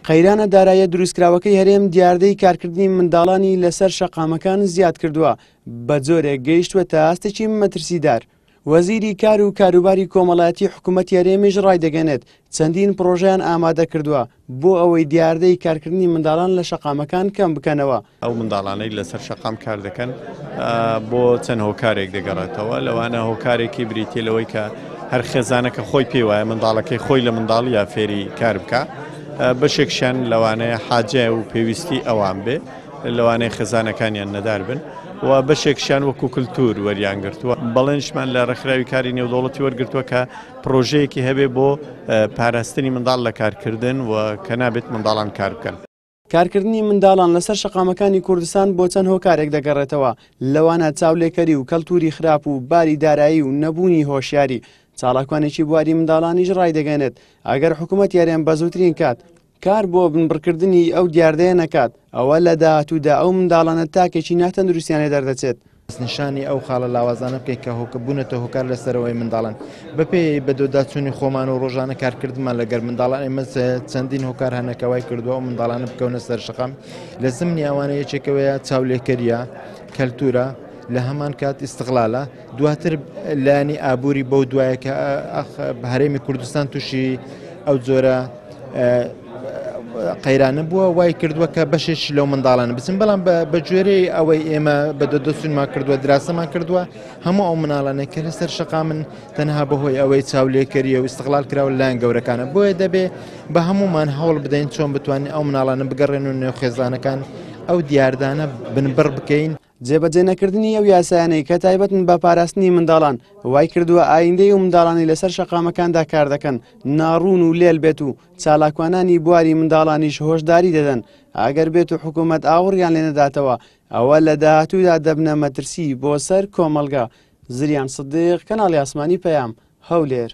قەیرانە داراییە دروستکراوەکەی هەرێم دیاردەی کارکردنی منداڵانی لەسەر شەقامەکان زیاد کردووە بە جۆرێک گەیشتووە تا ئاستێکی مەترسیدار. وەزیری کار و کاروباری کۆمەڵایەتی حکوومەتی هەرێمیش ڕایدەگەنێت چەندین پرۆژەیان ئامادە کردووە بۆ ئەوەی دیاردەی کارکردنی منداڵان لە شەقامەکان کەم بکەنەوە. ئەو منداڵانەی لەسەر شەقام کار دەکەن بۆ چەند هۆکارێک دەگەڕێتەوە، لەوانە هۆکارێکی بریتیە لەوەی کە هەر خێزانەکە خۆی پێی وایە منداڵەکەی خۆی لە منداڵی یا فێری کار بکە، بەشێکشیان لەوانەیە حاجە و پێویستی ئەوان بێ، لەوانەیە خێزانەکانیان نەدار بن و بەشێکشیان وەکو کولتور وەریان گرتووە. بەڵێنشمان لە ڕێکخراوی کاری نێودەوڵەتی وەرگرتووە کە پرۆژەیەکی هەبێ بۆ پاراستنی منداڵ لە کارکردن و کە نابێت منداڵان کار بکەن. کارکردنی منداڵان لەسەر شەقامەکانی کوردستان بۆ چەند هۆکارێک دەگەڕێتەوە، لەوانە چاولێکەری و کەلتوری خراپ و باری دارایی و نەبوونی هۆشیاری. چالاکوانێکی بواری منداڵانیش ڕایدەگەنێت ئەگەر حکوومەت یاریان بەزووترین کات کار بۆ بنبڕکردنی ئەو دیاردەیە نەکات، ئەوە لە داهاتوودا ئەو منداڵانە تاکێکی ناتەندروستیانێ دەردەچێت. نیشانی ئەو خاڵە لاوازانە بکەیت کە هۆکەبوونەتە هۆکار لەسەرەوەی منداڵان بەپێ بەدۆداچوونی خۆمان و ڕۆژانە کارکردمان لەگەر منداڵان ئێمە چەندین هۆکار هەنەکەوای کردووە و منداڵانە بکەونە سەر شەقام. لە زمنی ئەوانە یەکێکەوەیە چاولێکەریە، کەلتورە، لە هەمان کات ئیستیقلالە، دواتر لایانی ئابووری بەو دوایە کە هەرێمی کوردستان تووشی ئەو جۆرە قەیرانە بووە وای کردووە کە بەشێکی لەو منداڵانە بچن، بەڵام بە گوێرەی ئەوەی ئێمە بەدەدەچوونمان کردووە دراسەمان کردووە هەموو ئەو مناڵانەی کە لەسەر شەقامن تەنها بەهۆی ئەوەی چاولێکەریە و ئیستیقلال کراوە لایەن گەورەکانە، بۆیە دەبێ بە هەمومان هەوڵ بدەین چۆن بتوانین ئەو مناڵانە بگەڕێن و نێوخێزانەکان ئەو دیاردانە بنبڕ بکەین. جێبەجێ نەکردنی ئەو یاسایانەی کە تایبەتن بە پاراستنی منداڵان وای کردووە ئایندەی و منداڵانی لەسەر شەقامەکاندا کار دەکەن ناڕوون و لێل بێت و چالاکوانانی بواری منداڵانیش هۆشداری دەدەن. ئەگەر بێت و حکوومەت ئاوڕیان لێ نەداتەوە ئەوە لە داهاتوودا دەبنە مەترسی بۆ سەر کۆمەلگا. زریان سدیق، کەناڵی ئاسمانی پەیام، هەولێر.